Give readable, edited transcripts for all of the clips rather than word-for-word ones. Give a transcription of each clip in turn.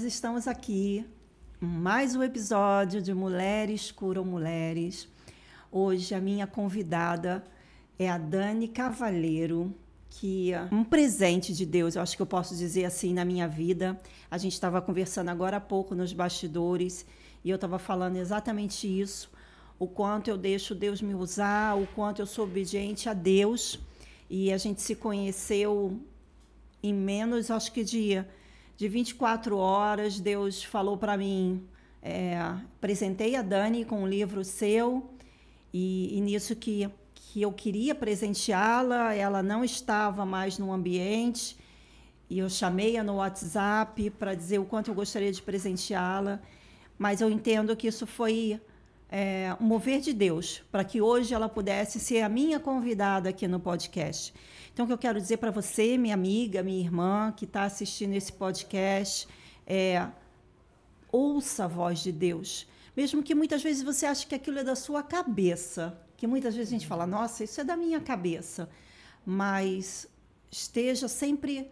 estamos aqui, mais um episódio de Mulheres Curam Mulheres. Hoje a minha convidada é a Dani Cavalheiro, que é um presente de Deus, eu acho que eu posso dizer assim, na minha vida. A gente estava conversando agora há pouco nos bastidores e eu estava falando exatamente isso, o quanto eu deixo Deus me usar, o quanto eu sou obediente a Deus. E a gente se conheceu em menos, acho que de 24 horas. Deus falou para mim, apresentei a Dani com um livro seu, e nisso que eu queria presenteá-la, ela não estava mais no ambiente, e eu chamei-a no WhatsApp para dizer o quanto eu gostaria de presenteá-la, mas eu entendo que isso foi um mover de Deus, para que hoje ela pudesse ser a minha convidada aqui no podcast. Então, o que eu quero dizer para você, minha amiga, minha irmã, que está assistindo esse podcast, ouça a voz de Deus. Mesmo que muitas vezes você ache que aquilo é da sua cabeça, que muitas vezes a gente fala, nossa, isso é da minha cabeça, mas esteja sempre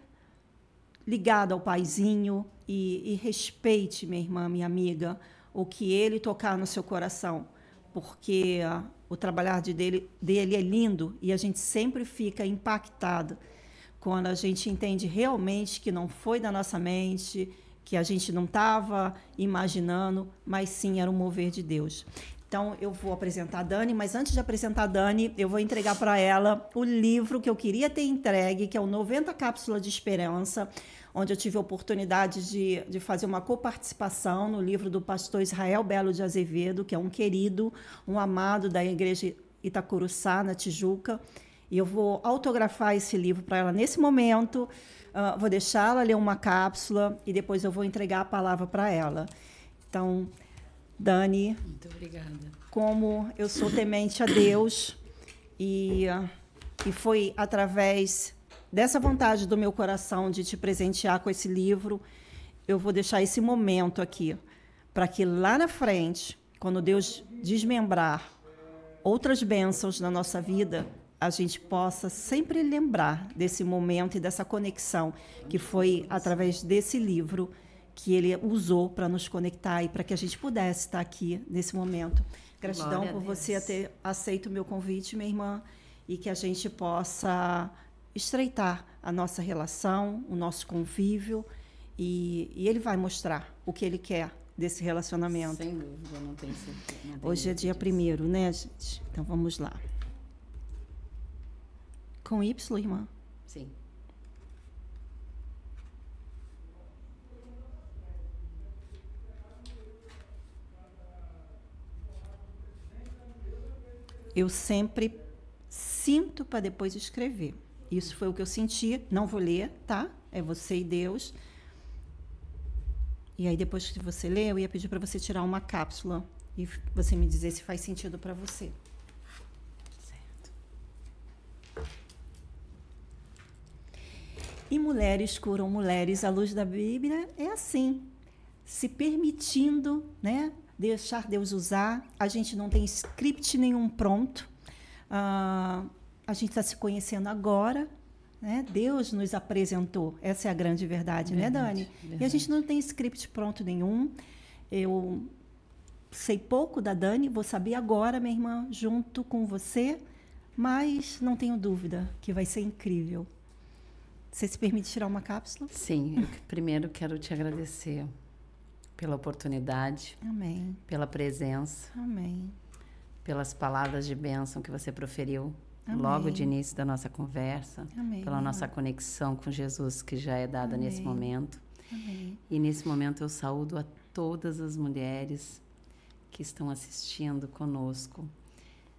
ligado ao Paizinho e respeite, minha irmã, minha amiga, o que ele tocar no seu coração, porque o trabalhar dele é lindo e a gente sempre fica impactado quando a gente entende realmente que não foi da nossa mente, que a gente não estava imaginando, mas sim era um mover de Deus. Então, eu vou apresentar a Dani, mas antes de apresentar a Dani, eu vou entregar para ela o livro que eu queria ter entregue, que é o 90 Cápsulas de Esperança, onde eu tive a oportunidade de fazer uma coparticipação no livro do pastor Israel Belo de Azevedo, que é um querido, um amado da igreja Itacuruçá, na Tijuca. E eu vou autografar esse livro para ela nesse momento, vou deixá-la ler uma cápsula e depois eu vou entregar a palavra para ela. Então, Dani, muito obrigada. Como eu sou temente a Deus e foi através dessa vontade do meu coração de te presentear com esse livro, eu vou deixar esse momento aqui, para que lá na frente, quando Deus desmembrar outras bênçãos na nossa vida, a gente possa sempre lembrar desse momento e dessa conexão que foi através desse livro que ele usou para nos conectar e para que a gente pudesse estar aqui nesse momento. Gratidão por você ter aceito o meu convite, minha irmã, e que a gente possa estreitar a nossa relação, o nosso convívio, e ele vai mostrar o que ele quer desse relacionamento. Sem dúvida, não tem certeza. Hoje é dia 1º, né, gente? Então, vamos lá. Com Y, irmã? Sim. Eu sempre sinto para depois escrever. Isso foi o que eu senti. Não vou ler, tá? É você e Deus. E aí, depois que você ler, eu ia pedir para você tirar uma cápsula e você me dizer se faz sentido para você. Certo. E Mulheres Curam Mulheres, à luz da Bíblia, é assim. Se permitindo, né? Deixar Deus usar. A gente não tem script nenhum pronto. A gente está se conhecendo agora, né? Deus nos apresentou. Essa é a grande verdade, né, Dani? Verdade. E a gente não tem script pronto nenhum. Eu sei pouco da Dani, vou saber agora, minha irmã, junto com você, mas não tenho dúvida que vai ser incrível. Você se permite tirar uma cápsula? Sim, eu primeiro quero te agradecer pela oportunidade. Amém. Pela presença. Amém. Pelas palavras de bênção que você proferiu. Amém. Logo de início da nossa conversa. Amém. Pela nossa conexão com Jesus, que já é dada Amém. nesse momento. Amém. E nesse momento eu saúdo a todas as mulheres que estão assistindo conosco.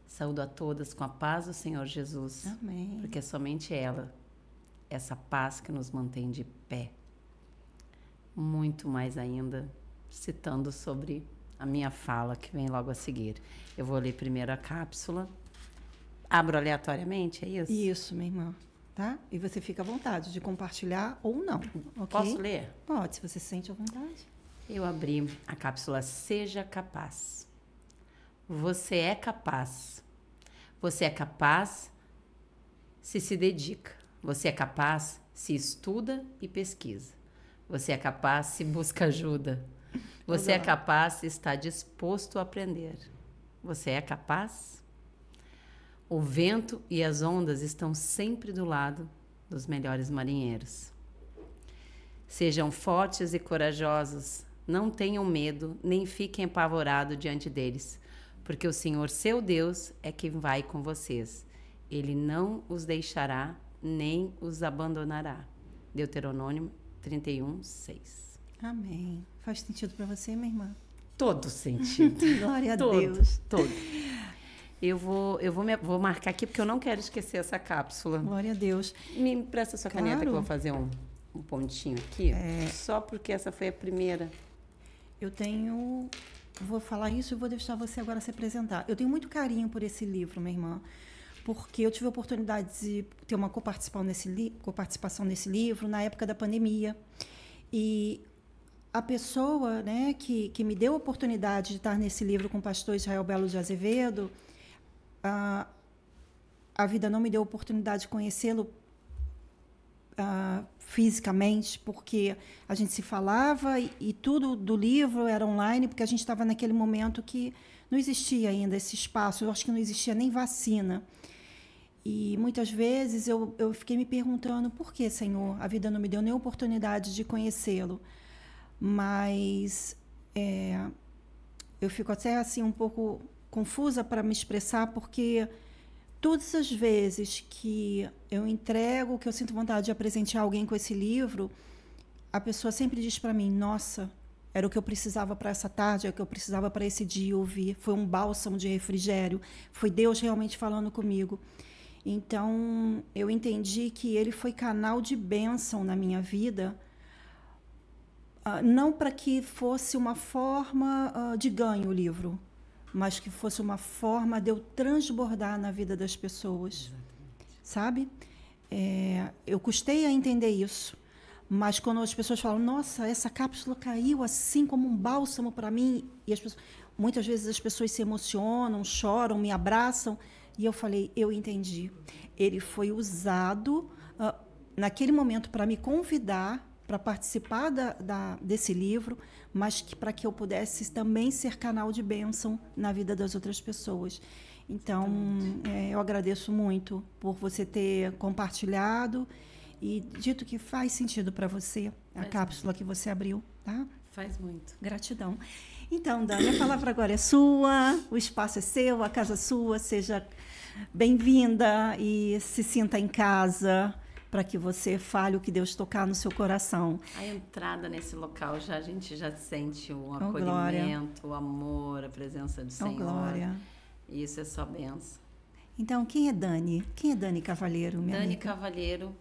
Saúdo a todas com a paz do Senhor Jesus. Amém. Porque é somente ela, essa paz que nos mantém de pé. Muito mais ainda, citando sobre a minha fala, que vem logo a seguir. Eu vou ler primeiro a cápsula. Abro aleatoriamente, é isso? Isso, minha irmã. Tá? E você fica à vontade de compartilhar ou não. Okay? Posso ler? Pode, se você se sente à vontade. Eu abri a cápsula Seja Capaz. Você é capaz. Você é capaz se dedica. Você é capaz se estuda e pesquisa. Você é capaz se busca ajuda. Você é capaz se está disposto a aprender. Você é capaz? O vento e as ondas estão sempre do lado dos melhores marinheiros. Sejam fortes e corajosos, não tenham medo, nem fiquem apavorados diante deles, porque o Senhor, seu Deus, é quem vai com vocês. Ele não os deixará, nem os abandonará. Deuteronômio 31, 6. Amém. Faz sentido para você, minha irmã? Todo sentido. Glória a Deus. Todo. Eu vou marcar aqui, porque eu não quero esquecer essa cápsula. Glória a Deus. Me empresta sua caneta, que eu vou fazer um pontinho aqui. Só porque essa foi a primeira. Vou falar isso e vou deixar você agora se apresentar. Eu tenho muito carinho por esse livro, minha irmã, porque eu tive a oportunidade de ter uma coparticipação nesse livro na época da pandemia. E a pessoa, né, que me deu a oportunidade de estar nesse livro com o pastor Israel Belo de Azevedo, a vida não me deu a oportunidade de conhecê-lo fisicamente, porque a gente se falava e tudo do livro era online, porque a gente estava naquele momento que não existia ainda esse espaço, eu acho que não existia nem vacina. E muitas vezes eu fiquei me perguntando, por que, Senhor, a vida não me deu nem a oportunidade de conhecê-lo? Mas eu fico até assim um pouco confusa para me expressar, porque todas as vezes que eu entrego, que eu sinto vontade de apresentar alguém com esse livro, a pessoa sempre diz para mim, nossa, era o que eu precisava para essa tarde, era o que eu precisava para esse dia ouvir, foi um bálsamo de refrigério, foi Deus realmente falando comigo. Então, eu entendi que ele foi canal de bênção na minha vida, não para que fosse uma forma de ganho o livro, mas que fosse uma forma de eu transbordar na vida das pessoas. Exatamente. Sabe? Eu custei a entender isso, mas quando as pessoas falam, nossa, essa cápsula caiu assim como um bálsamo para mim, e muitas vezes as pessoas se emocionam, choram, me abraçam, e eu falei, eu entendi. Ele foi usado naquele momento para me convidar para participar desse livro, mas para que eu pudesse também ser canal de bênção na vida das outras pessoas. Então, eu agradeço muito por você ter compartilhado e dito que faz sentido para você a cápsula que você abriu, tá? Faz muito. Gratidão. Então, Dani, a palavra agora é sua, o espaço é seu, a casa é sua, seja bem-vinda e se sinta em casa, para que você fale o que Deus tocar no seu coração. A entrada nesse local, a gente já sente o acolhimento, o amor, a presença do Senhor. Glória. E isso é só benção. Então, quem é Dani? Quem é Dani Cavalheiro, minha Dani amiga? Cavalheiro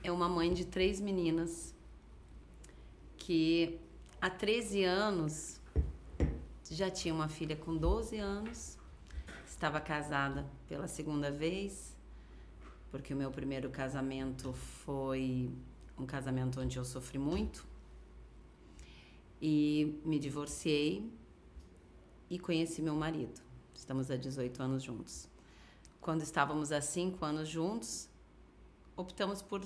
é uma mãe de 3 meninas que há 13 anos já tinha uma filha com 12 anos, estava casada pela segunda vez, porque o meu primeiro casamento foi um casamento onde eu sofri muito, e me divorciei e conheci meu marido. Estamos há 18 anos juntos. Quando estávamos há 5 anos juntos, optamos por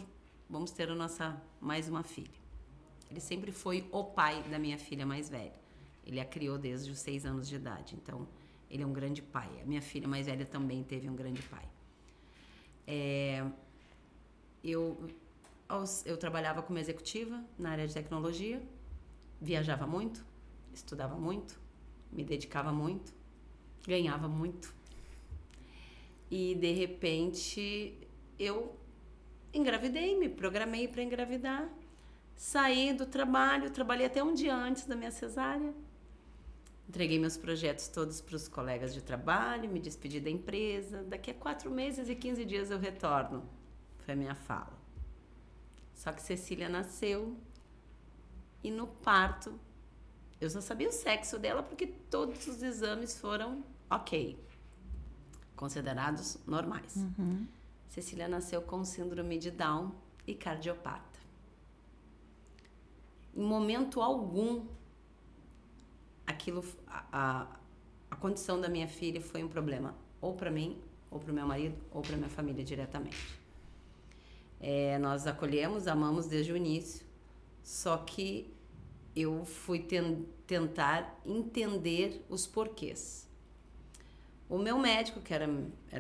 vamos ter mais uma filha. Ele sempre foi o pai da minha filha mais velha. Ele a criou desde os 6 anos de idade, então ele é um grande pai. A minha filha mais velha também teve um grande pai. Eu trabalhava como executiva na área de tecnologia, viajava muito, estudava muito, me dedicava muito, ganhava muito. E, de repente, eu engravidei, me programei para engravidar, saí do trabalho, trabalhei até um dia antes da minha cesárea, entreguei meus projetos todos para os colegas de trabalho, me despedi da empresa. Daqui a 4 meses e 15 dias eu retorno. Foi a minha fala. Só que Cecília nasceu e no parto eu só sabia o sexo dela porque todos os exames foram ok, considerados normais. Uhum. Cecília nasceu com síndrome de Down e cardiopata. Em momento algum, a condição da minha filha foi um problema ou para mim, ou para o meu marido, ou para minha família diretamente. Nós acolhemos, amamos desde o início, Só que eu fui tentar entender os porquês. O meu médico, que era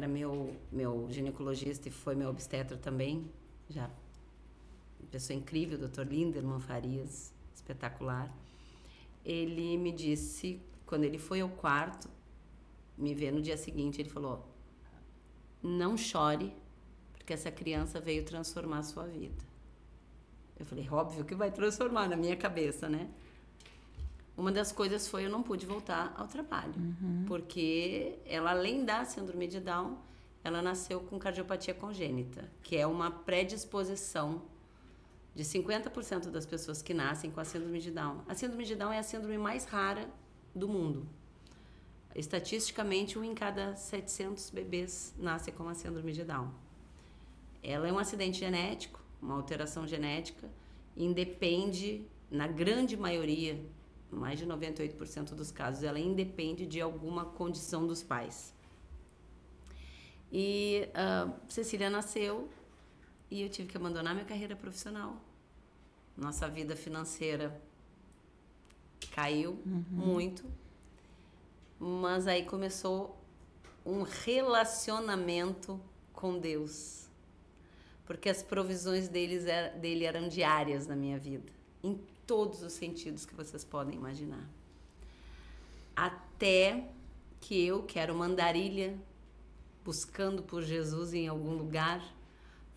meu ginecologista e foi meu obstetra também, já uma pessoa incrível, o Dr. Linderman Farias, espetacular, ele me disse, quando ele foi ao quarto, me ver no dia seguinte, ele falou: não chore, porque essa criança veio transformar a sua vida. Eu falei, óbvio que vai transformar na minha cabeça, né? Uma das coisas foi eu não pude voltar ao trabalho, porque ela, além da síndrome de Down, ela nasceu com cardiopatia congênita, que é uma predisposição de 50% das pessoas que nascem com a síndrome de Down. A síndrome de Down é a síndrome mais rara do mundo. Estatisticamente, 1 em cada 700 bebês nasce com a síndrome de Down. Ela é um acidente genético, uma alteração genética, e independe, na grande maioria, mais de 98% dos casos, ela independe de alguma condição dos pais. E Cecília nasceu e eu tive que abandonar minha carreira profissional. Nossa vida financeira caiu muito, mas aí começou um relacionamento com Deus, porque as provisões dele eram diárias na minha vida, em todos os sentidos que vocês podem imaginar. Até que eu, que era uma andarilha, buscando por Jesus em algum lugar,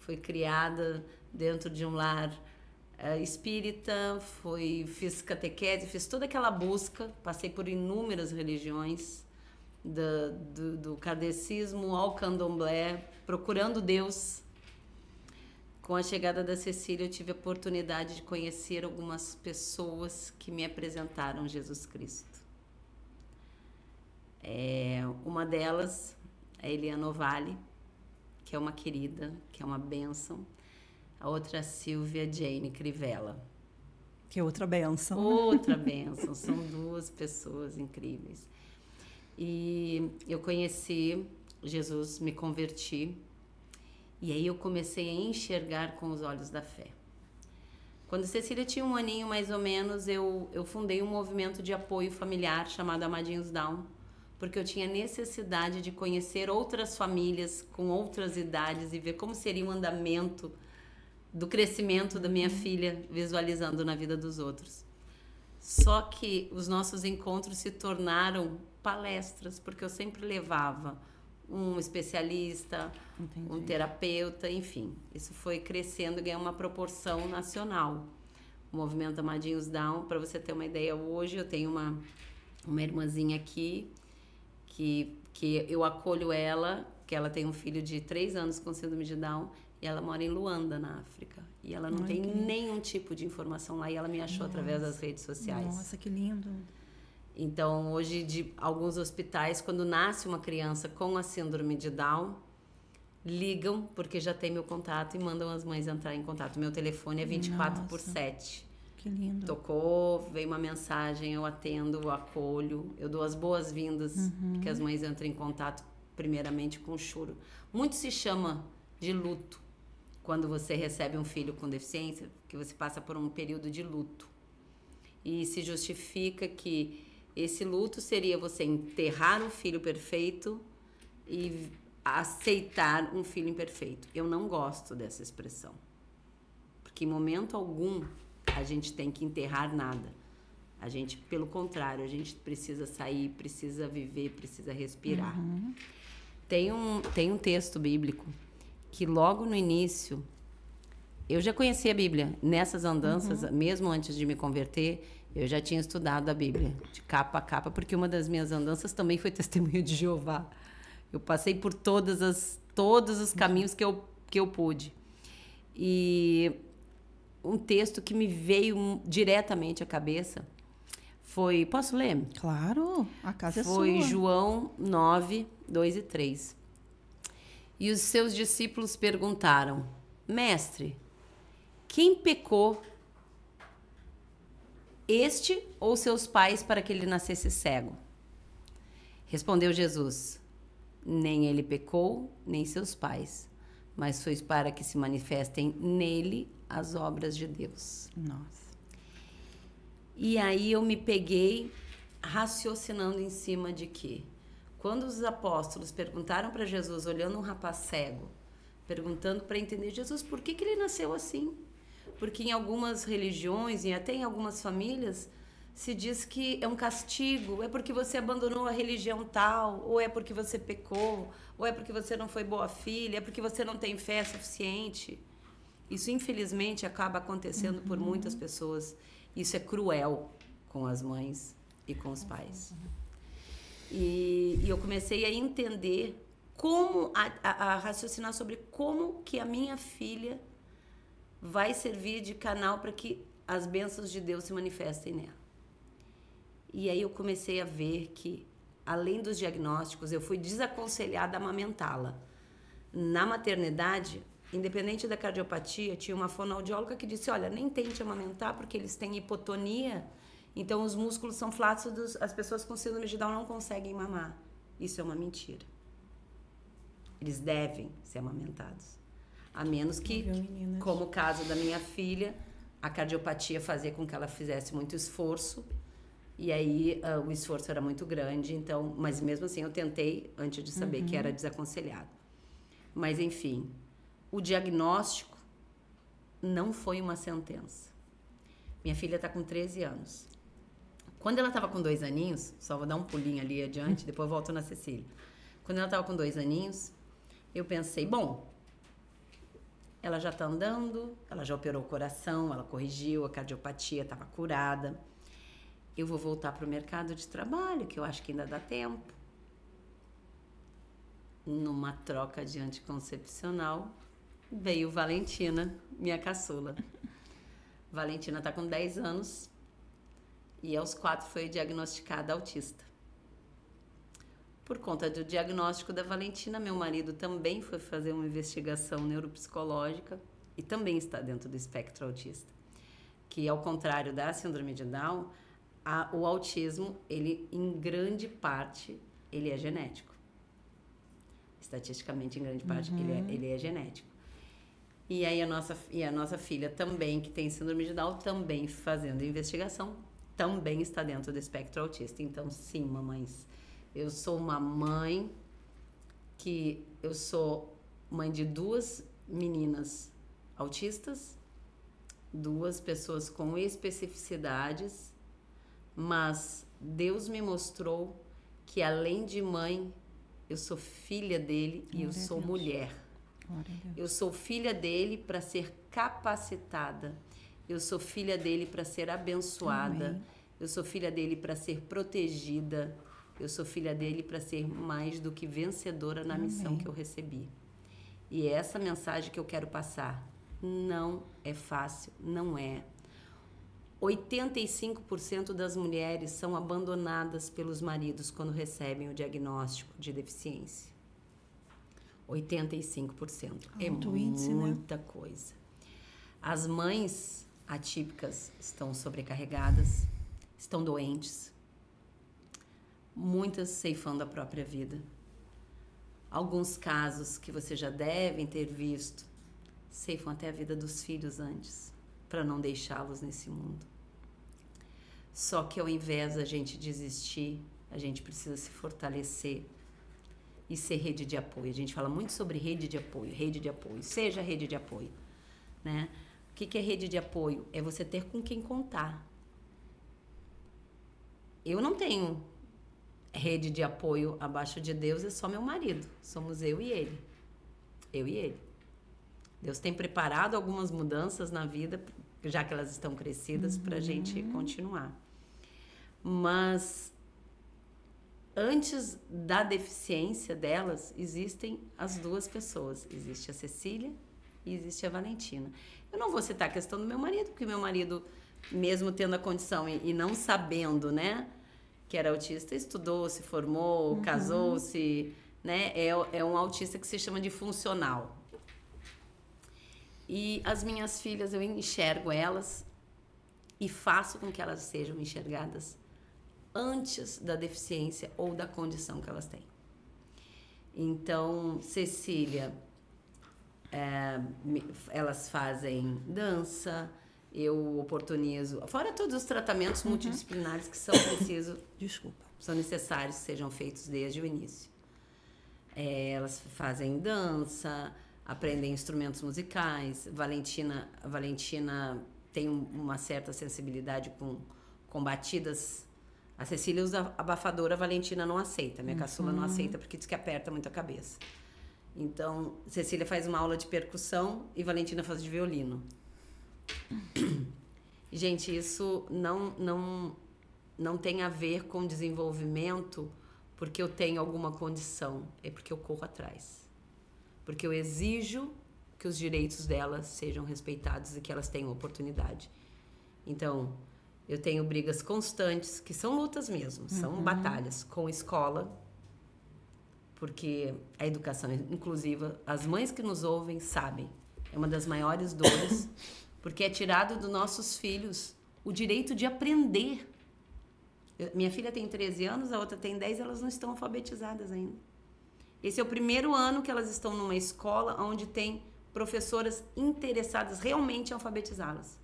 fui criada dentro de um lar espírita, fiz catequese, fiz toda aquela busca, passei por inúmeras religiões, do kardecismo ao candomblé, procurando Deus. Com a chegada da Cecília, eu tive a oportunidade de conhecer algumas pessoas que me apresentaram Jesus Cristo. Uma delas, a Eliana Ovalle, que é uma querida, que é uma bênção. A outra, a Silvia Jane Crivella. Que é outra bênção. Outra bênção. São duas pessoas incríveis. E eu conheci Jesus, me converti. E aí eu comecei a enxergar com os olhos da fé. Quando Cecília tinha 1 aninho, mais ou menos, eu fundei um movimento de apoio familiar chamado Amadinhos Down, porque eu tinha necessidade de conhecer outras famílias com outras idades e ver como seria o andamento do crescimento da minha filha, visualizando na vida dos outros. Só que os nossos encontros se tornaram palestras, porque eu sempre levava um especialista, Entendi. Um terapeuta, enfim. Isso foi crescendo e ganhou uma proporção nacional. O movimento Amadinhos Down, para você ter uma ideia, hoje eu tenho uma irmãzinha aqui que eu acolho ela, que ela tem um filho de 3 anos com síndrome de Down, e ela mora em Luanda, na África. E ela não tem nenhum tipo de informação lá, e ela me achou através das redes sociais. Nossa, que lindo. Então, hoje, de alguns hospitais, quando nasce uma criança com a síndrome de Down, ligam, porque já tem meu contato, e mandam as mães entrar em contato. Meu telefone é 24/7. Que lindo. Tocou, veio uma mensagem, eu atendo, eu acolho, eu dou as boas-vindas, que as mães entram em contato, primeiramente, com o choro. Muito se chama de luto, quando você recebe um filho com deficiência, que você passa por um período de luto. E se justifica que esse luto seria você enterrar um filho perfeito e aceitar um filho imperfeito. Eu não gosto dessa expressão, porque em momento algum a gente tem que enterrar nada. A gente, pelo contrário, a gente precisa sair, precisa viver, precisa respirar. Tem um texto bíblico que logo no início, eu já conhecia a Bíblia. Nessas andanças, mesmo antes de me converter, eu já tinha estudado a Bíblia, de capa a capa, porque uma das minhas andanças também foi testemunho de Jeová. Eu passei por todos os caminhos que eu pude. E um texto que me veio diretamente à cabeça foi... Posso ler? Claro, a casa é sua. Foi João 9, 2 e 3. E os seus discípulos perguntaram: Mestre, quem pecou, este ou seus pais, para que ele nascesse cego? Respondeu Jesus: nem ele pecou, nem seus pais, mas foi para que se manifestem nele as obras de Deus. Nossa. E aí eu me peguei raciocinando em cima de que, quando os apóstolos perguntaram para Jesus, olhando um rapaz cego, perguntando para entender, Jesus, por que ele nasceu assim? Porque em algumas religiões e até em algumas famílias se diz que é um castigo, é porque você abandonou a religião tal, ou é porque você pecou, ou é porque você não foi boa filha, é porque você não tem fé suficiente. Isso, infelizmente, acaba acontecendo por muitas pessoas. Isso é cruel com as mães e com os pais. E eu comecei a entender como, a raciocinar sobre como que a minha filha vai servir de canal para que as bênçãos de Deus se manifestem nela. E aí eu comecei a ver que, além dos diagnósticos, eu fui desaconselhada a amamentá-la. Na maternidade, independente da cardiopatia, tinha uma fonoaudióloga que disse, olha, nem tente amamentar porque eles têm hipotonia, então os músculos são flácidos, as pessoas com síndrome de Down não conseguem mamar. Isso é uma mentira. Eles devem ser amamentados. A menos que, como o caso da minha filha, a cardiopatia fazia com que ela fizesse muito esforço, e aí o esforço era muito grande, então, mas mesmo assim eu tentei antes de saber que era desaconselhado. Mas enfim, o diagnóstico não foi uma sentença. Minha filha está com 13 anos. Quando ela estava com 2 aninhos, só vou dar um pulinho ali adiante, depois eu volto na Cecília. Quando ela estava com 2 aninhos, eu pensei, bom, ela já está andando, ela já operou o coração, ela corrigiu, a cardiopatia estava curada. Eu vou voltar para o mercado de trabalho, que eu acho que ainda dá tempo. Numa troca de anticoncepcional, veio Valentina, minha caçula. Valentina está com 10 anos e aos 4 foi diagnosticada autista. Por conta do diagnóstico da Valentina, meu marido também foi fazer uma investigação neuropsicológica e também está dentro do espectro autista. Que, ao contrário da síndrome de Down, o autismo, ele, em grande parte, ele é genético. Estatisticamente, em grande parte, ele é genético. E aí a nossa filha também, que tem síndrome de Down, também fazendo investigação, também está dentro do espectro autista. Então, sim, mamães, eu sou uma mãe eu sou mãe de 2 meninas autistas, 2 pessoas com especificidades, mas Deus me mostrou que, além de mãe, eu sou filha dele e eu sou mulher. Eu sou filha dele para ser capacitada. Eu sou filha dele para ser abençoada. Amém. Eu sou filha dele para ser protegida. Eu sou filha dele para ser mais do que vencedora na missão que eu recebi. E é essa mensagem que eu quero passar. Não é fácil, não é. 85% das mulheres são abandonadas pelos maridos quando recebem o diagnóstico de deficiência. 85%. É muita coisa. As mães atípicas estão sobrecarregadas, estão doentes, muitas ceifando a própria vida. Alguns casos que você já devem ter visto ceifam até a vida dos filhos antes, para não deixá-los nesse mundo. Só que, ao invés da gente desistir, a gente precisa se fortalecer e ser rede de apoio. A gente fala muito sobre rede de apoio, seja rede de apoio, né? O que é rede de apoio? É você ter com quem contar. Eu não tenho rede de apoio abaixo de Deus, é só meu marido. Somos eu e ele. Eu e ele. Deus tem preparado algumas mudanças na vida, já que elas estão crescidas, para a gente continuar. Mas antes da deficiência delas, existem as 2 pessoas. Existe a Cecília e existe a Valentina. Eu não vou citar a questão do meu marido, porque meu marido, mesmo tendo a condição e não sabendo, né, que era autista, estudou, se formou, casou-se, né? É um autista que se chama de funcional. E as minhas filhas, eu enxergo elas e faço com que elas sejam enxergadas antes da deficiência ou da condição que elas têm. Então, Cecília, elas fazem dança, eu oportunizo, fora todos os tratamentos multidisciplinares que são precisos, são necessários que sejam feitos desde o início. Elas fazem dança, aprendem instrumentos musicais. A Valentina tem uma certa sensibilidade com batidas. A Cecília usa abafadora, a Valentina não aceita. Minha caçula não aceita porque diz que aperta muito a cabeça. Então, Cecília faz uma aula de percussão e Valentina faz de violino. Gente, isso não tem a ver com desenvolvimento porque eu tenho alguma condição. É porque eu corro atrás. Porque eu exijo que os direitos delas sejam respeitados e que elas tenham oportunidade. Então, eu tenho brigas constantes, que são lutas mesmo, são batalhas com escola, porque a educação inclusiva, as mães que nos ouvem sabem, é uma das maiores dores, porque é tirado dos nossos filhos o direito de aprender. Minha filha tem 13 anos, a outra tem 10, elas não estão alfabetizadas ainda. Esse é o primeiro ano que elas estão numa escola onde tem professoras interessadas realmente em alfabetizá-las.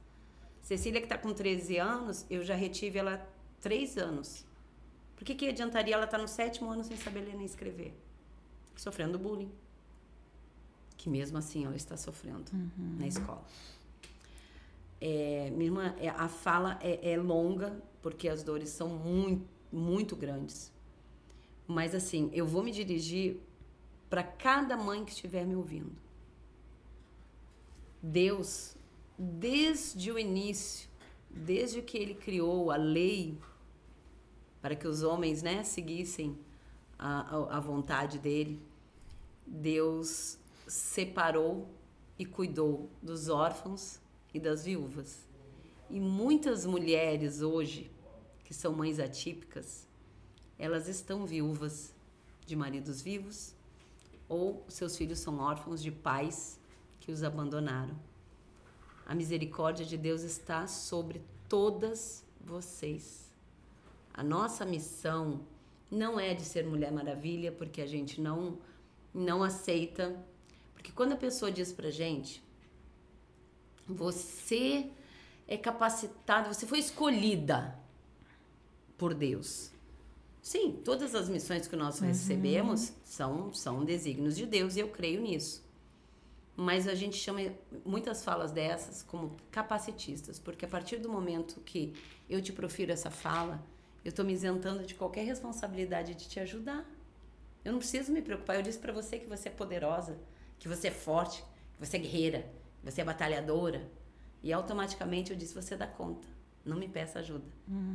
Cecília, que está com 13 anos, eu já retive ela 3 anos. Por que adiantaria ela estar no 7º ano sem saber ler nem escrever? Sofrendo bullying. Que mesmo assim ela está sofrendo na escola. Minha irmã, a fala é longa, porque as dores são muito, muito grandes. Mas assim, eu vou me dirigir para cada mãe que estiver me ouvindo. Deus, desde o início, desde que ele criou a lei para que os homens, né, seguissem a vontade dele, Deus separou e cuidou dos órfãos e das viúvas. E muitas mulheres hoje, que são mães atípicas, elas estão viúvas de maridos vivos ou seus filhos são órfãos de pais que os abandonaram. A misericórdia de Deus está sobre todas vocês. A nossa missão não é de ser Mulher Maravilha, porque a gente não aceita. Porque quando a pessoa diz pra gente, você é capacitada, você foi escolhida por Deus. Sim, todas as missões que nós recebemos são desígnios de Deus e eu creio nisso. Mas a gente chama muitas falas dessas como capacitistas, porque a partir do momento que eu te profiro essa fala, eu estou me isentando de qualquer responsabilidade de te ajudar. Eu não preciso me preocupar. Eu disse para você que você é poderosa, que você é forte, que você é guerreira, que você é batalhadora. E automaticamente eu disse, você dá conta. Não me peça ajuda.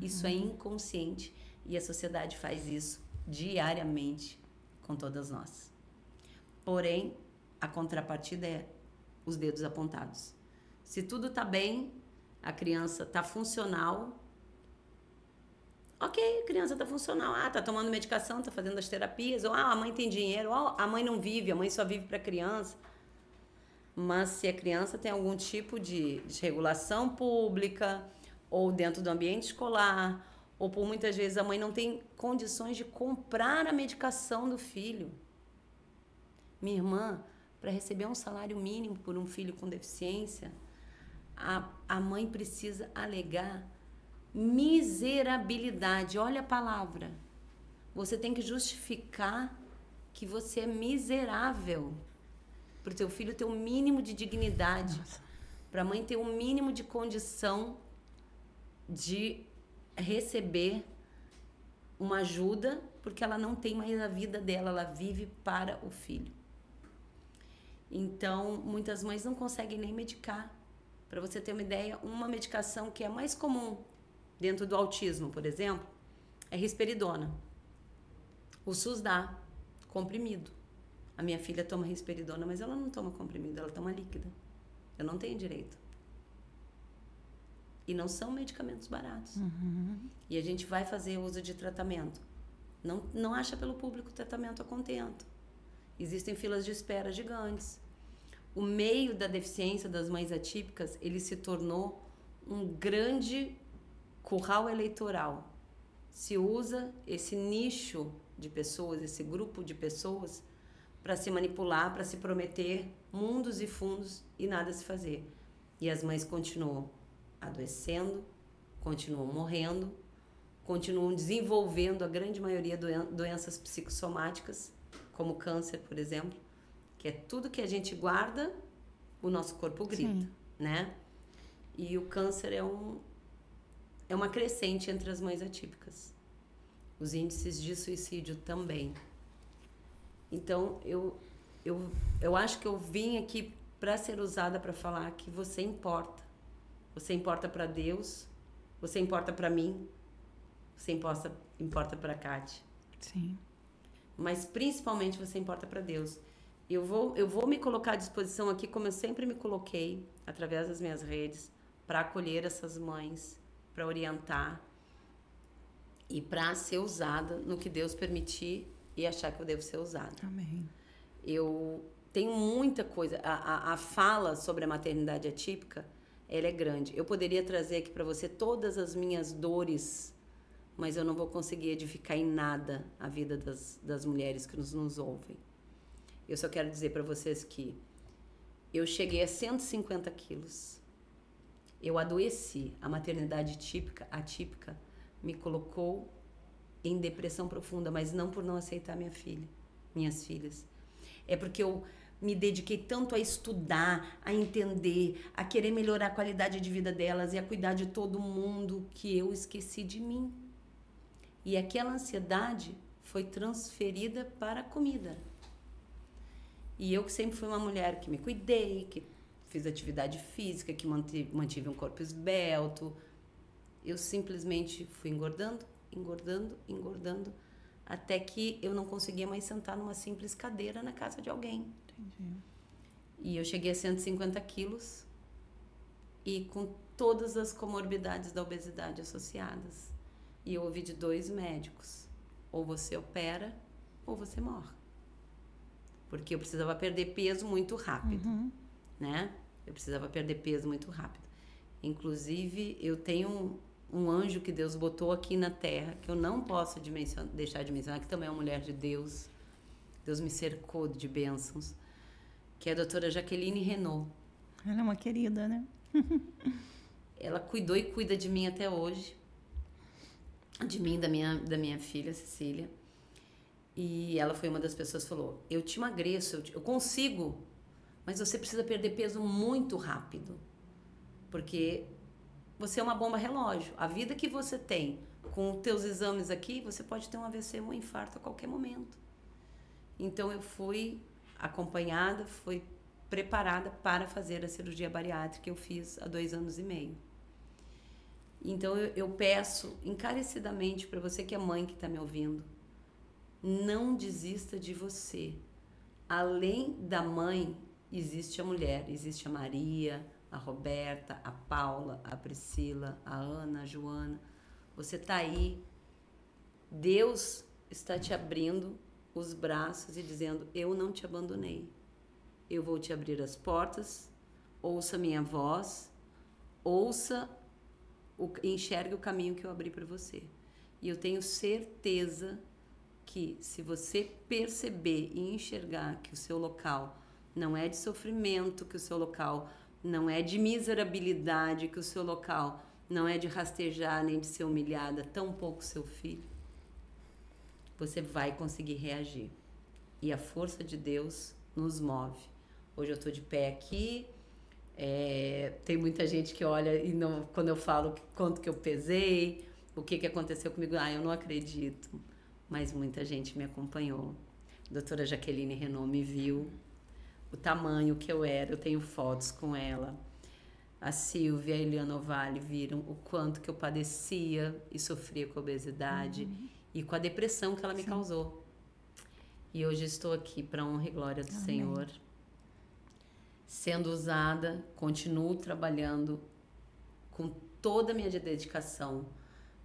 Isso é inconsciente e a sociedade faz isso diariamente com todas nós. Porém, a contrapartida é os dedos apontados. Se tudo está bem, a criança está funcional. Ok, a criança está funcional. Está tomando medicação, está fazendo as terapias. Ou a mãe tem dinheiro. Ou a mãe não vive, a mãe só vive para a criança. Mas se a criança tem algum tipo de desregulação pública, ou dentro do ambiente escolar, ou por muitas vezes a mãe não tem condições de comprar a medicação do filho. Minha irmã, para receber um salário mínimo por um filho com deficiência, a mãe precisa alegar miserabilidade. Olha a palavra. Você tem que justificar que você é miserável para o teu filho ter um mínimo de dignidade, para a mãe ter um mínimo de condição de receber uma ajuda, porque ela não tem mais a vida dela, ela vive para o filho. Então, muitas mães não conseguem nem medicar. Para você ter uma ideia, uma medicação que é mais comum dentro do autismo, por exemplo, é risperidona. O SUS dá comprimido. A minha filha toma risperidona, mas ela não toma comprimido, ela toma líquida. Eu não tenho direito. E não são medicamentos baratos. E a gente vai fazer uso de tratamento. Não acha pelo público tratamento a contento. Existem filas de espera gigantes. O meio da deficiência das mães atípicas, ele se tornou um grande curral eleitoral. Se usa esse nicho de pessoas, esse grupo de pessoas, para se manipular, para se prometer mundos e fundos e nada se fazer. E as mães continuam adoecendo, continuam morrendo, continuam desenvolvendo a grande maioria doenças psicossomáticas, como câncer, por exemplo, que é tudo que a gente guarda, o nosso corpo grita, Sim. né? E o câncer é uma crescente entre as mães atípicas. Os índices de suicídio também. Então, eu acho que eu vim aqui para ser usada para falar que você importa. Você importa para Deus, você importa para mim, você importa para a Kátia. Sim. Mas principalmente você importa para Deus. Eu vou me colocar à disposição aqui, como eu sempre me coloquei, através das minhas redes, para acolher essas mães, para orientar e para ser usada no que Deus permitir e achar que eu devo ser usada. Amém. Eu tenho muita coisa. A fala sobre a maternidade atípica, ela é grande. Eu poderia trazer aqui para você todas as minhas dores, mas eu não vou conseguir edificar em nada a vida das mulheres que nos ouvem. Eu só quero dizer para vocês que eu cheguei a 150 quilos. Eu adoeci. A maternidade atípica me colocou em depressão profunda, mas não por não aceitar minhas filhas. É porque eu me dediquei tanto a estudar, a entender, a querer melhorar a qualidade de vida delas e a cuidar de todo mundo, que eu esqueci de mim. E aquela ansiedade foi transferida para a comida. E eu que sempre fui uma mulher que me cuidei, que fiz atividade física, que mantive um corpo esbelto, eu simplesmente fui engordando, até que eu não conseguia mais sentar numa simples cadeira na casa de alguém. Entendi. E eu cheguei a 150 quilos e com todas as comorbidades da obesidade associadas. E eu ouvi de 2 médicos: ou você opera ou você morre. Porque eu precisava perder peso muito rápido, né? Eu precisava perder peso muito rápido. Inclusive, eu tenho um anjo que Deus botou aqui na Terra, que eu não posso deixar de mencionar, que também é uma mulher de Deus. Deus me cercou de bênçãos, que é a doutora Jaqueline Renault. Ela é uma querida, né? Ela cuidou e cuida de mim até hoje. De mim, da minha filha, Cecília. E ela foi uma das pessoas que falou: eu te emagreço, eu consigo, mas você precisa perder peso muito rápido. Porque você é uma bomba relógio. A vida que você tem com os teus exames aqui, você pode ter um AVC ou um infarto a qualquer momento. Então eu fui acompanhada, fui preparada para fazer a cirurgia bariátrica que eu fiz há 2 anos e meio. Então eu peço encarecidamente para você que é mãe que está me ouvindo, não desista de você. Além da mãe, existe a mulher, existe a Maria, a Roberta, a Paula, a Priscila, a Ana, a Joana. Você está aí, Deus está te abrindo os braços e dizendo: eu não te abandonei, eu vou te abrir as portas, ouça minha voz, enxergue o caminho que eu abri para você. E eu tenho certeza que se você perceber e enxergar que o seu local não é de sofrimento, que o seu local não é de miserabilidade, que o seu local não é de rastejar nem de ser humilhada, tampouco seu filho, você vai conseguir reagir. E a força de Deus nos move. Hoje eu estou de pé aqui, tem muita gente que olha e não, quando eu falo quanto que eu pesei, o que aconteceu comigo, eu não acredito. Mas muita gente me acompanhou. A doutora Jaqueline Renault me viu, o tamanho que eu era, eu tenho fotos com ela. A Silvia e a Eliana Ovalle viram o quanto que eu padecia e sofria com a obesidade e com a depressão que ela me causou. E hoje estou aqui para honra e glória do Senhor, sendo usada, continuo trabalhando com toda a minha dedicação,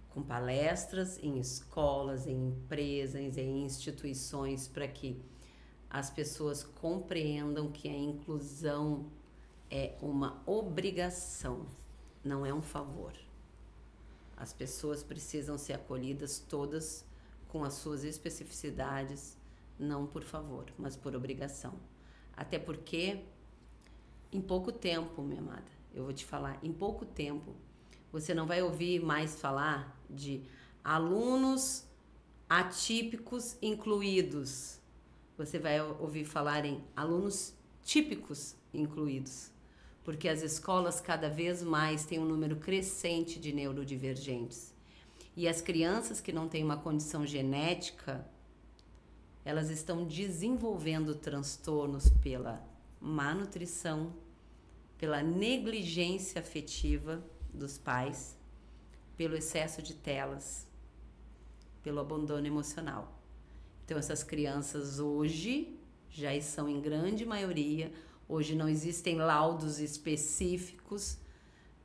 com palestras em escolas, em empresas, em instituições, para que as pessoas compreendam que a inclusão é uma obrigação, não é um favor. As pessoas precisam ser acolhidas todas com as suas especificidades, não por favor, mas por obrigação. Até porque, em pouco tempo, minha amada, eu vou te falar, em pouco tempo, você não vai ouvir mais falar de alunos atípicos incluídos. Você vai ouvir falar em alunos típicos incluídos. Porque as escolas cada vez mais têm um número crescente de neurodivergentes. E as crianças que não têm uma condição genética, elas estão desenvolvendo transtornos pela má nutrição, pela negligência afetiva dos pais, pelo excesso de telas, pelo abandono emocional. Então, essas crianças hoje já são em grande maioria, hoje não existem laudos específicos,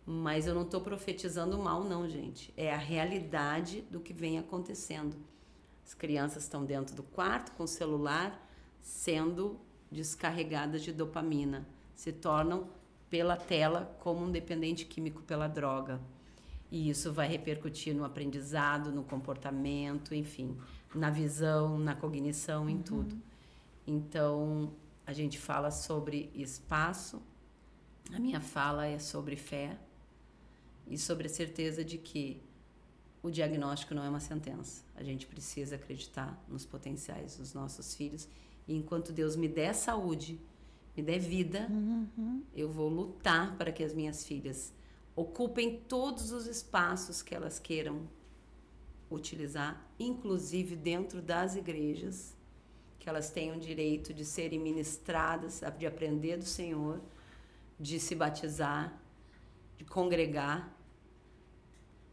mas eu não estou profetizando mal não, gente. É a realidade do que vem acontecendo. As crianças estão dentro do quarto com o celular sendo descarregadas de dopamina, se tornam pela tela como um dependente químico pela droga. E isso vai repercutir no aprendizado, no comportamento, enfim, na visão, na cognição, em tudo. Então, a gente fala sobre espaço, a minha fala é sobre fé e sobre a certeza de que o diagnóstico não é uma sentença. A gente precisa acreditar nos potenciais dos nossos filhos e enquanto Deus me der saúde, me der vida, eu vou lutar para que as minhas filhas ocupem todos os espaços que elas queiram utilizar, inclusive dentro das igrejas, que elas tenham o direito de serem ministradas, de aprender do Senhor, de se batizar, de congregar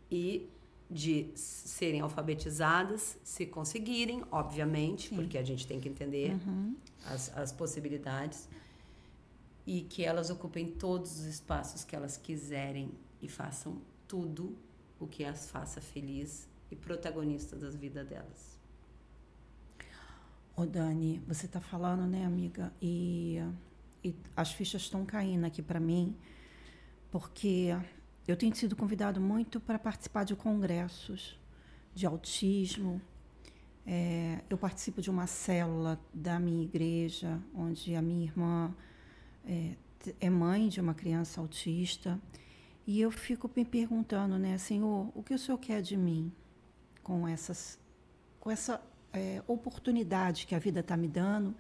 e de serem alfabetizadas, se conseguirem, obviamente, sim, porque a gente tem que entender as possibilidades, e que elas ocupem todos os espaços que elas quiserem e façam tudo o que as faça feliz e protagonista das vidas delas. Ô Dani, você está falando, né, amiga? E as fichas estão caindo aqui para mim, porque eu tenho sido convidado muito para participar de congressos de autismo. Eu participo de uma célula da minha igreja, onde a minha irmã é mãe de uma criança autista. E eu fico me perguntando, né, Senhor, o que o Senhor quer de mim com essa oportunidade que a vida está me dando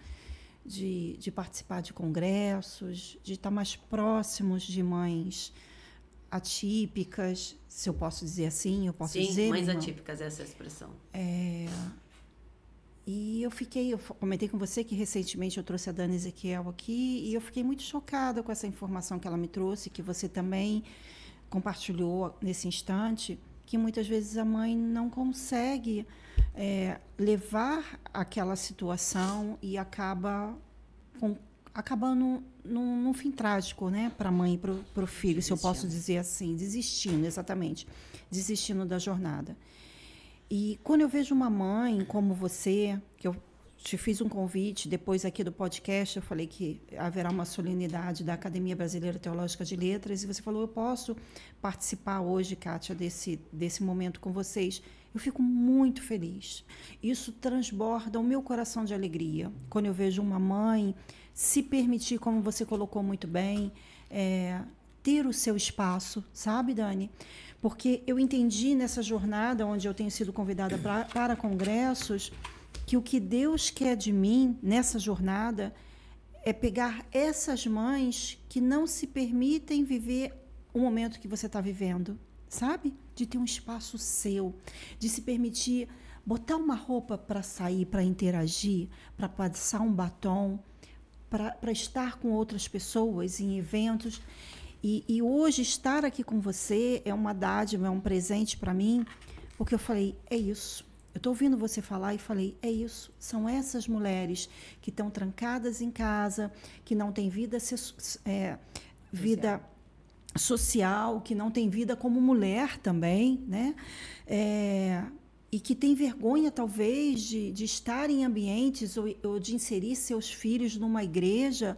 de participar de congressos, de estar mais próximos de mães atípicas, se eu posso dizer assim, eu posso Sim, dizer... mães atípicas, essa é a expressão. E eu comentei com você que recentemente eu trouxe a Dani Ezequiel aqui e eu fiquei muito chocada com essa informação que ela me trouxe, que você também compartilhou nesse instante, que muitas vezes a mãe não consegue levar aquela situação e acaba num fim trágico, né, para a mãe e para o filho, se eu posso dizer assim, desistindo da jornada. E quando eu vejo uma mãe como você, que eu te fiz um convite, depois aqui do podcast, eu falei que haverá uma solenidade da Academia Brasileira Teológica de Letras, e você falou, eu posso participar hoje, Kátia, desse momento com vocês. Eu fico muito feliz. Isso transborda o meu coração de alegria. Quando eu vejo uma mãe se permitir, como você colocou muito bem, ter o seu espaço, sabe, Dani? Porque eu entendi nessa jornada, onde eu tenho sido convidada para congressos, que o que Deus quer de mim nessa jornada é pegar essas mães que não se permitem viver o momento que você está vivendo, sabe? De ter um espaço seu, de se permitir botar uma roupa para sair, para interagir, para passar um batom, para estar com outras pessoas em eventos. E hoje estar aqui com você é uma dádiva, é um presente para mim, porque eu falei, é isso. Eu estou ouvindo você falar e falei, é isso. São essas mulheres que estão trancadas em casa, que não têm vida social, que não têm vida como mulher também, né? E que têm vergonha, talvez, de estar em ambientes ou de inserir seus filhos numa igreja.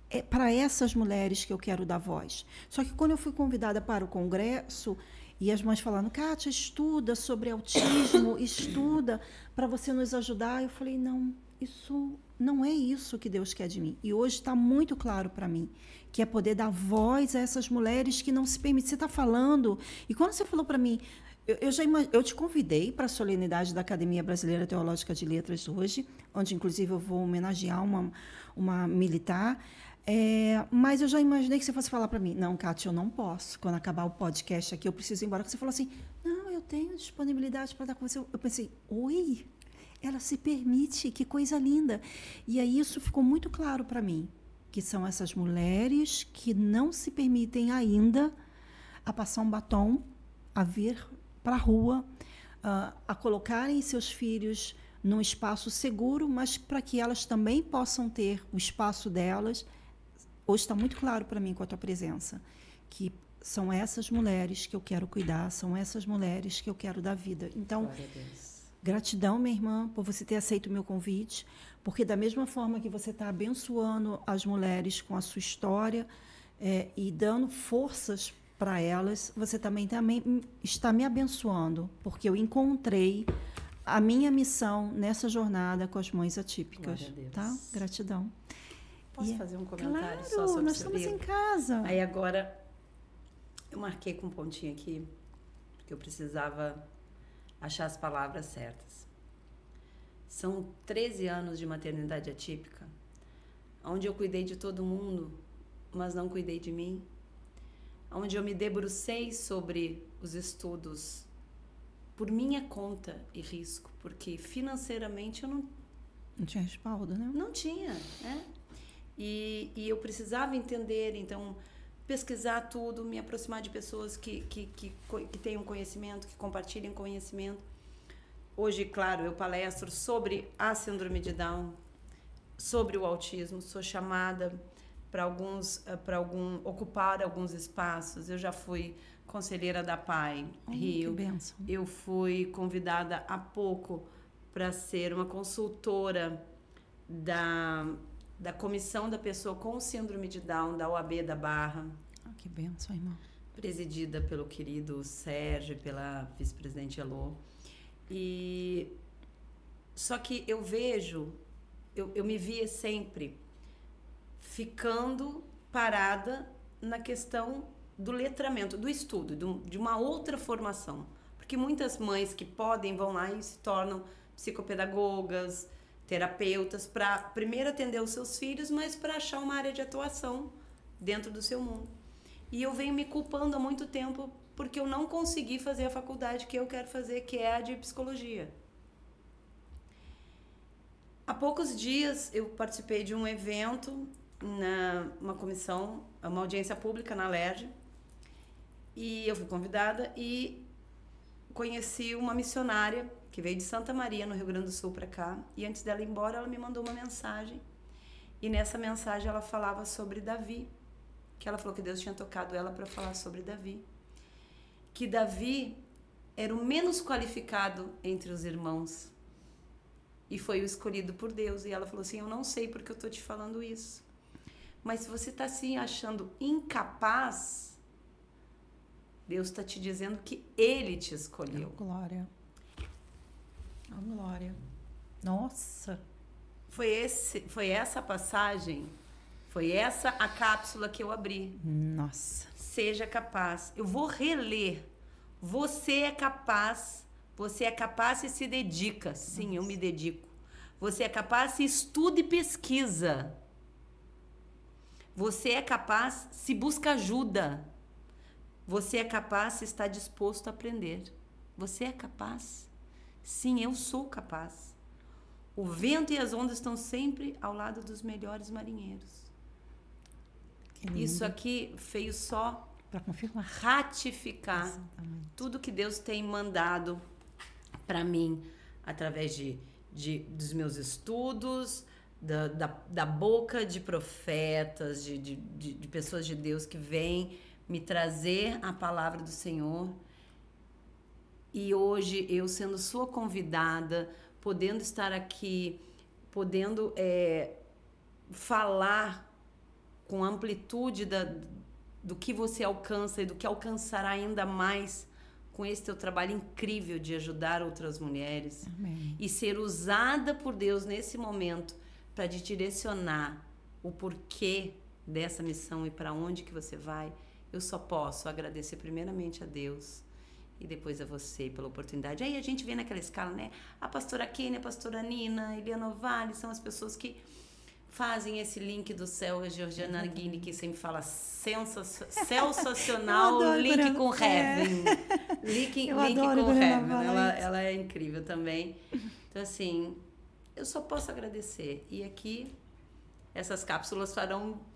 É para essas mulheres que eu quero dar voz. Só que quando eu fui convidada para o congresso, e as mães falando, Kátia, estuda sobre autismo, estuda para você nos ajudar. Eu falei, não, isso não é isso que Deus quer de mim. E hoje está muito claro para mim, que é poder dar voz a essas mulheres que não se permitem. Você está falando, e quando você falou para mim, eu te convidei para a solenidade da Academia Brasileira Teológica de Letras hoje, onde, inclusive, eu vou homenagear uma militar, mas eu já imaginei que você fosse falar para mim, não, Kátia, eu não posso. Quando acabar o podcast aqui, eu preciso ir embora. Você falou assim, não, eu tenho disponibilidade para dar com você. Eu pensei, oi, ela se permite, que coisa linda. E aí isso ficou muito claro para mim, que são essas mulheres que não se permitem ainda a passar um batom, a vir para a rua, a colocarem seus filhos num espaço seguro, mas para que elas também possam ter o espaço delas. Hoje está muito claro para mim com a tua presença, que são essas mulheres que eu quero cuidar, são essas mulheres que eu quero dar vida. Então, gratidão, minha irmã, por você ter aceito o meu convite, porque da mesma forma que você está abençoando as mulheres com a sua história e dando forças para elas, você também está me abençoando, porque eu encontrei a minha missão nessa jornada com as mães atípicas. Tá? Gratidão. Posso fazer um comentário claro, só sobre nós estamos em casa. Aí agora, eu marquei com um pontinho aqui, porque eu precisava achar as palavras certas. São 13 anos de maternidade atípica, onde eu cuidei de todo mundo, mas não cuidei de mim, onde eu me debrucei sobre os estudos por minha conta e risco, porque financeiramente eu não tinha respaldo, né? Não tinha, né? E eu precisava entender, então, pesquisar tudo, me aproximar de pessoas que tenham conhecimento, que compartilhem conhecimento. Hoje, claro, eu palestro sobre a síndrome de Down, sobre o autismo, sou chamada para ocupar alguns espaços. Eu já fui conselheira da PAI Rio. Que bênção. Eu fui convidada há pouco para ser uma consultora da comissão da pessoa com síndrome de Down da OAB da Barra. Que bênção, irmã. Presidida pelo querido Sérgio, pela vice-presidente Elô. E só que eu vejo, eu me via sempre ficando parada na questão do letramento, do estudo, de uma outra formação. Porque muitas mães que podem vão lá e se tornam psicopedagogas, terapeutas, para primeiro atender os seus filhos, mas para achar uma área de atuação dentro do seu mundo. E eu venho me culpando há muito tempo porque eu não consegui fazer a faculdade que eu quero fazer, que é a de psicologia. Há poucos dias eu participei de um evento, uma comissão, uma audiência pública na LERJ, e eu fui convidada e conheci uma missionária que veio de Santa Maria, no Rio Grande do Sul, para cá, e antes dela ir embora, ela me mandou uma mensagem, e nessa mensagem ela falava sobre Davi, que ela falou que Deus tinha tocado ela para falar sobre Davi, que Davi era o menos qualificado entre os irmãos, e foi o escolhido por Deus, e ela falou assim, eu não sei porque eu estou te falando isso, mas se você está se achando incapaz, Deus está te dizendo que Ele te escolheu. Oh, glória. Oh, glória. Nossa. Foi essa passagem, foi essa a cápsula que eu abri. Nossa. Seja capaz. Eu vou reler. Você é capaz e se dedica. Sim, eu me dedico. Você é capaz, se estuda e pesquisa. Você é capaz, se busca ajuda. Você é capaz, se está disposto a aprender. Você é capaz. Sim, eu sou capaz. O vento e as ondas estão sempre ao lado dos melhores marinheiros. Isso aqui veio só para confirmar, ratificar tudo que Deus tem mandado para mim através dos meus estudos, da boca de profetas, de pessoas de Deus que vêm me trazer a palavra do Senhor. E hoje, eu sendo sua convidada, podendo estar aqui, podendo falar com amplitude do que você alcança e do que alcançará ainda mais com esse teu trabalho incrível de ajudar outras mulheres. Amém. E ser usada por Deus nesse momento para te direcionar o porquê dessa missão e para onde que você vai. Eu só posso agradecer primeiramente a Deus e depois a você pela oportunidade. Aí a gente vê naquela escala, né? A pastora Kênia, a pastora Nina, a Eliana Vale, são as pessoas que fazem esse link do céu, a Georgiana Guini, que sempre fala sensacional, link com Heaven. Link com Heaven. Ela é incrível também. Então, assim, eu só posso agradecer. E aqui, essas cápsulas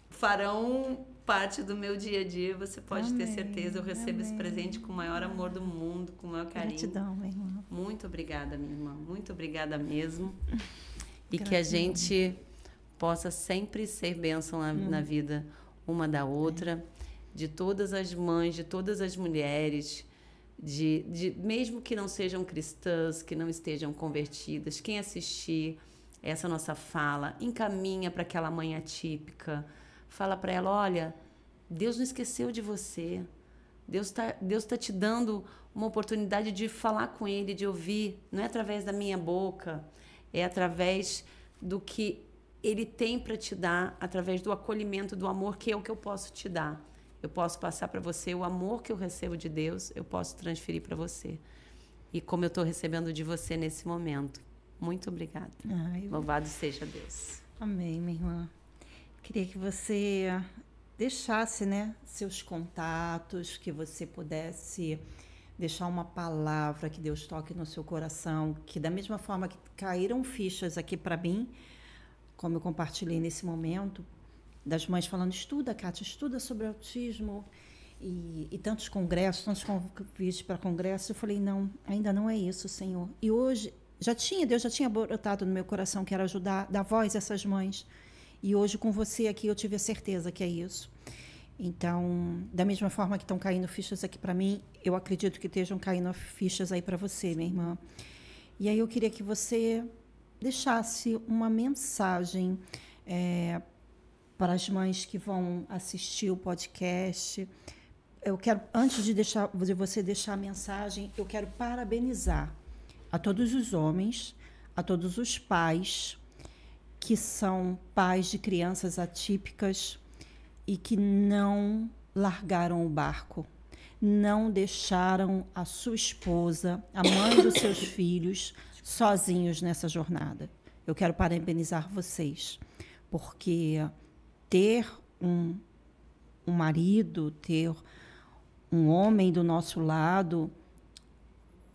farão parte do meu dia a dia. Você pode ter certeza. Eu recebo esse presente com o maior amor do mundo, com o maior carinho. Gratidão, minha irmã. Muito obrigada, minha irmã. Muito obrigada mesmo. E que a gente possa sempre ser bênção na vida uma da outra, de todas as mães, de todas as mulheres, mesmo que não sejam cristãs, que não estejam convertidas, quem assistir essa nossa fala, encaminha para aquela mãe atípica, fala para ela, olha, Deus não esqueceu de você, Deus tá te dando uma oportunidade de falar com Ele, de ouvir, não é através da minha boca, é através do que Ele tem para te dar, através do acolhimento, do amor, que é o que eu posso te dar. Eu posso passar para você o amor que eu recebo de Deus, eu posso transferir para você. E como eu estou recebendo de você nesse momento. Muito obrigada. Louvado seja Deus. Amém, minha irmã. Queria que você deixasse, né, seus contatos, que você pudesse deixar uma palavra que Deus toque no seu coração, que da mesma forma que caíram fichas aqui para mim, como eu compartilhei nesse momento, das mães falando, estuda, Kátia, estuda sobre autismo, e tantos congressos, tantos convites para congressos. Eu falei, não, ainda não é isso, Senhor. E hoje, Deus já tinha botado no meu coração que era ajudar, dar voz a essas mães. E hoje, com você aqui, eu tive a certeza que é isso. Então, da mesma forma que estão caindo fichas aqui para mim, eu acredito que estejam caindo fichas aí para você, minha irmã. E aí eu queria que você deixasse uma mensagem para as mães que vão assistir o podcast. Eu quero, antes de você deixar a mensagem, eu quero parabenizar a todos os homens, a todos os pais que são pais de crianças atípicas e que não largaram o barco, não deixaram a sua esposa, a mãe dos seus filhos, sozinhos nessa jornada. Eu quero parabenizar vocês, porque ter um marido, ter um homem do nosso lado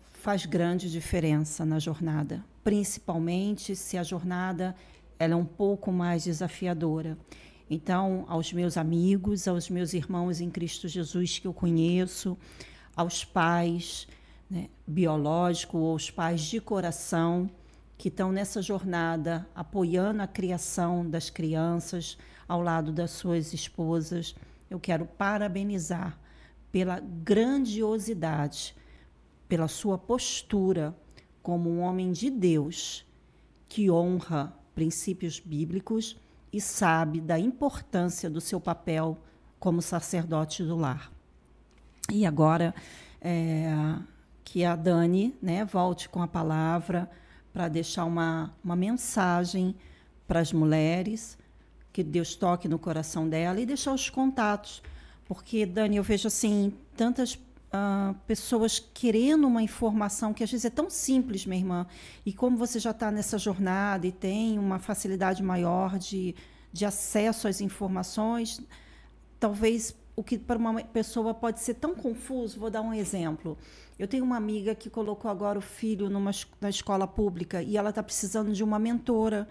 faz grande diferença na jornada, principalmente se a jornada ela é um pouco mais desafiadora. Então, aos meus amigos, aos meus irmãos em Cristo Jesus que eu conheço, aos pais, né, biológicos ou os pais de coração que estão nessa jornada apoiando a criação das crianças ao lado das suas esposas, eu quero parabenizar pela grandiosidade, pela sua postura como um homem de Deus que honra princípios bíblicos e sabe da importância do seu papel como sacerdote do lar. E agora, que a Dani, né, volte com a palavra para deixar uma mensagem para as mulheres, que Deus toque no coração dela, e deixar os contatos. Porque, Dani, eu vejo assim tantas pessoas querendo uma informação que às vezes é tão simples, minha irmã, e como você já está nessa jornada e tem uma facilidade maior de acesso às informações, talvez o que para uma pessoa pode ser tão confuso. Vou dar um exemplo. Eu tenho uma amiga que colocou agora o filho na escola pública e ela está precisando de uma mentora,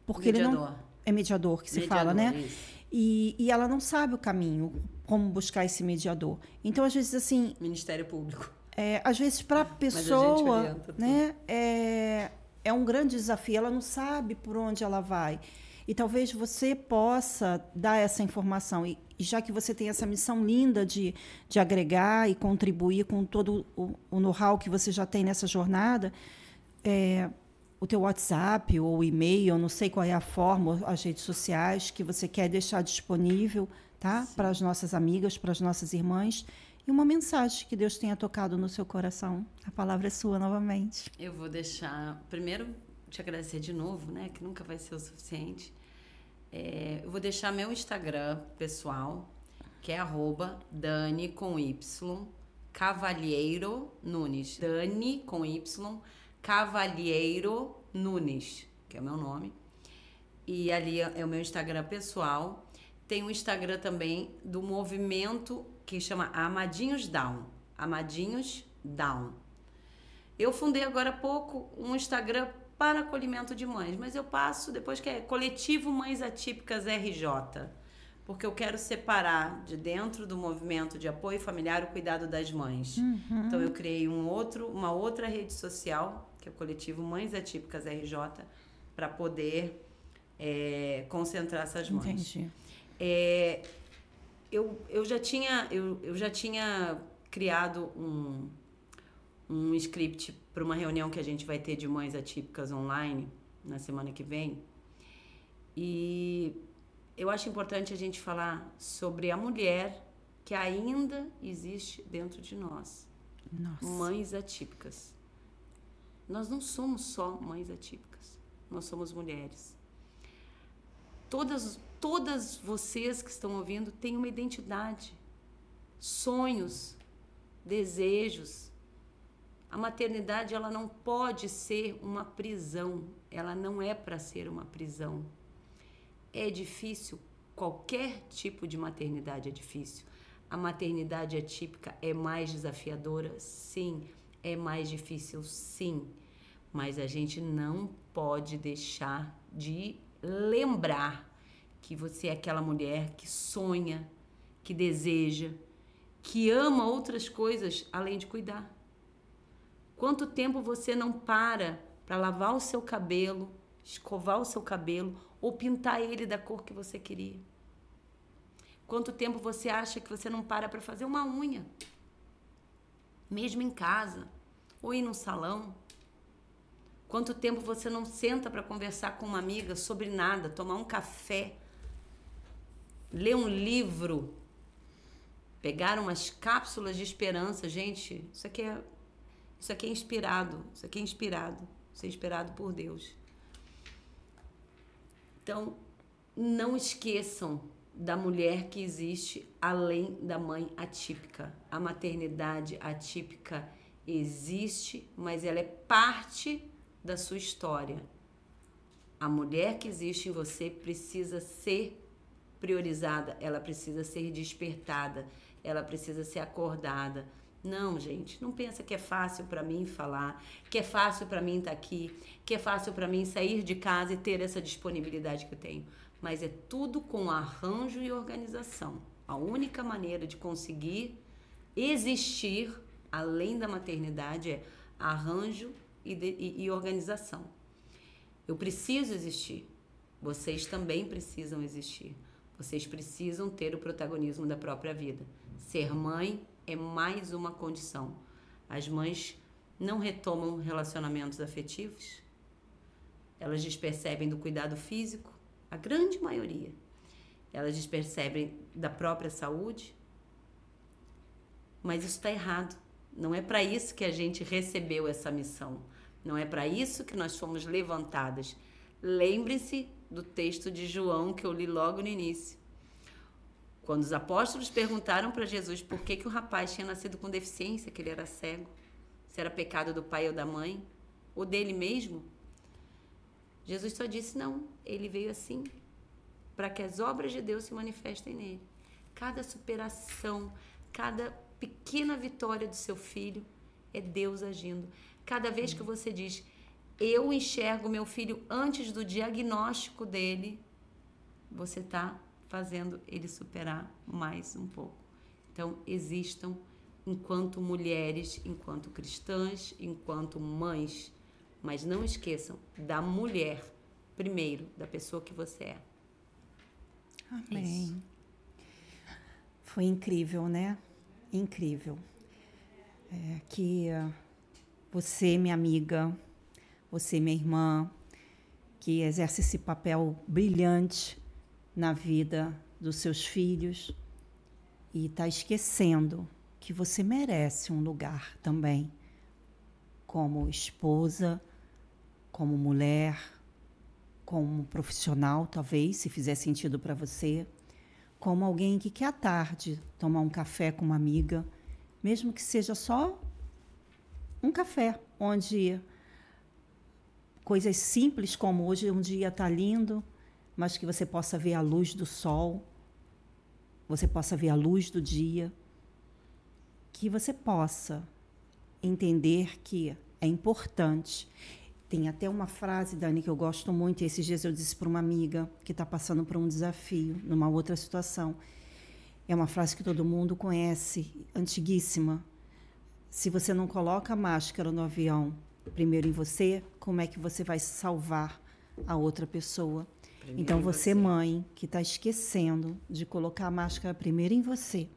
porque mediador. Ele não é mediador que se fala, né? Isso. E ela não sabe o caminho, como buscar esse mediador. Então, às vezes, assim... Ministério Público. Às vezes, para a pessoa, né, é um grande desafio. Ela não sabe por onde ela vai. E talvez você possa dar essa informação. E já que você tem essa missão linda de agregar e contribuir com todo o know-how que você já tem nessa jornada, o teu WhatsApp ou o e-mail, eu não sei qual é a forma, as redes sociais que você quer deixar disponível, tá? Para as nossas amigas, para as nossas irmãs. e uma mensagem que Deus tenha tocado no seu coração. A palavra é sua novamente. Eu vou deixar, primeiro, te agradecer de novo, né? Que nunca vai ser o suficiente. Eu vou deixar meu Instagram pessoal, que é @Dani com Y, Cavalheiro Nunes. Dani com Y, Cavalheiro Nunes, que é o meu nome. E ali é o meu Instagram pessoal. Tem um Instagram também do movimento que chama Amadinhos Down. Amadinhos Down. Eu fundei agora há pouco um Instagram para acolhimento de mães, mas eu passo depois, que é Coletivo Mães Atípicas RJ, porque eu quero separar de dentro do movimento de apoio familiar o cuidado das mães. Então eu criei uma outra rede social, que é o Coletivo Mães Atípicas RJ, para poder concentrar essas mães. Entendi. Eu já tinha criado um script para uma reunião que a gente vai ter de mães atípicas online na semana que vem. E eu acho importante a gente falar sobre a mulher que ainda existe dentro de nós. Nossa. Mães atípicas. Nós não somos só mães atípicas. Nós somos mulheres. Todas vocês que estão ouvindo têm uma identidade, sonhos, desejos. A maternidade, ela não pode ser uma prisão. Ela não é para ser uma prisão. É difícil, qualquer tipo de maternidade é difícil. A maternidade atípica é mais desafiadora? Sim. É mais difícil? Sim. Mas a gente não pode deixar de lembrar que você é aquela mulher que sonha, que deseja, que ama outras coisas além de cuidar. Quanto tempo você não para lavar o seu cabelo, escovar o seu cabelo ou pintar ele da cor que você queria? Quanto tempo você acha que você não para fazer uma unha? Mesmo em casa ou ir num salão? Quanto tempo você não senta para conversar com uma amiga sobre nada, tomar um café, ler um livro, pegar umas cápsulas de esperança? Gente, isso aqui é inspirado. Isso é inspirado por Deus. Então, não esqueçam da mulher que existe além da mãe atípica. A maternidade atípica existe, mas ela é parte da sua história. A mulher que existe em você precisa ser priorizada, ela precisa ser despertada, ela precisa ser acordada. Não, gente, não pensa que é fácil para mim falar, que é fácil para mim estar aqui, que é fácil para mim sair de casa e ter essa disponibilidade que eu tenho. Mas é tudo com arranjo e organização. A única maneira de conseguir existir além da maternidade é arranjo e organização. Eu preciso existir. Vocês também precisam existir. Vocês precisam ter o protagonismo da própria vida. Ser mãe é mais uma condição. As mães não retomam relacionamentos afetivos. Elas despercebem do cuidado físico, a grande maioria. Elas despercebem da própria saúde. Mas isso está errado. Não é para isso que a gente recebeu essa missão. Não é para isso que nós fomos levantadas. Lembre-se do texto de João que eu li logo no início. Quando os apóstolos perguntaram para Jesus por que o rapaz tinha nascido com deficiência, que ele era cego, se era pecado do pai ou da mãe, ou dele mesmo, Jesus só disse não, ele veio assim, para que as obras de Deus se manifestem nele. Cada superação, cada pequena vitória do seu filho é Deus agindo. Cada vez que você diz, eu enxergo meu filho antes do diagnóstico dele, você está fazendo ele superar mais um pouco. Então, existam enquanto mulheres, enquanto cristãs, enquanto mães, mas não esqueçam da mulher primeiro, da pessoa que você é. Amém. Isso. Foi incrível, né? Incrível. Que você, minha amiga, você, minha irmã, que exerce esse papel brilhante na vida dos seus filhos e está esquecendo que você merece um lugar também, como esposa, como mulher, como profissional, talvez, se fizer sentido para você, como alguém que quer à tarde tomar um café com uma amiga, mesmo que seja só um café, onde coisas simples como hoje um dia está lindo, mas que você possa ver a luz do sol, você possa ver a luz do dia, que você possa entender que é importante. Tem até uma frase, Dani, que eu gosto muito, e esses dias eu disse para uma amiga que está passando por um desafio, numa outra situação. É uma frase que todo mundo conhece, antiguíssima. Se você não coloca a máscara no avião primeiro em você, como é que você vai salvar a outra pessoa? Primeiro então, você, mãe, que está esquecendo de colocar a máscara primeiro em você,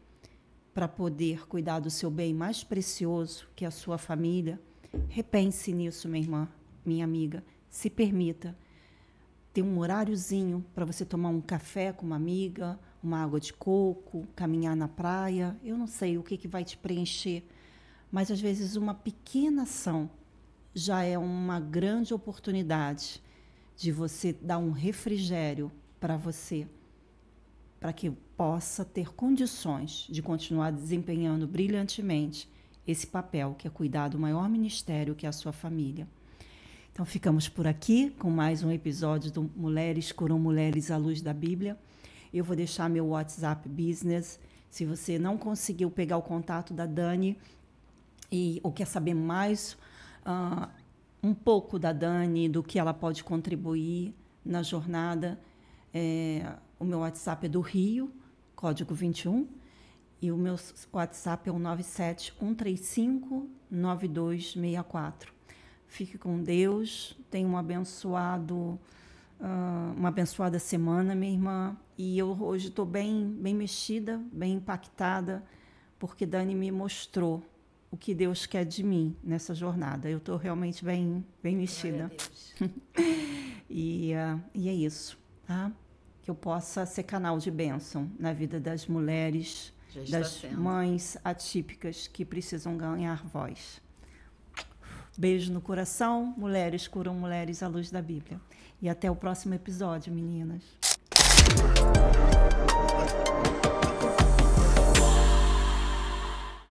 para poder cuidar do seu bem mais precioso, que é a sua família, repense nisso, minha irmã, minha amiga. Se permita ter um horáriozinho para você tomar um café com uma amiga, uma água de coco, caminhar na praia. Eu não sei o que vai te preencher, mas às vezes uma pequena ação já é uma grande oportunidade de você dar um refrigério para você, para que possa ter condições de continuar desempenhando brilhantemente esse papel, que é cuidar do maior ministério, que é a sua família. Então, ficamos por aqui com mais um episódio do Mulheres Curam Mulheres à Luz da Bíblia. Eu vou deixar meu WhatsApp Business. Se você não conseguiu pegar o contato da Dani ou quer saber mais um pouco da Dani, do que ela pode contribuir na jornada, o meu WhatsApp é do Rio, código 21, e o meu WhatsApp é o 971359264. Fique com Deus, tenha uma abençoada semana, minha irmã. E eu hoje estou bem mexida, bem impactada, porque Dani me mostrou o que Deus quer de mim nessa jornada. Eu estou realmente bem mexida. E é isso, tá? Que eu possa ser canal de bênção na vida das mulheres, das mães atípicas que precisam ganhar voz. Beijo no coração. Mulheres curam mulheres à luz da Bíblia. E até o próximo episódio, meninas.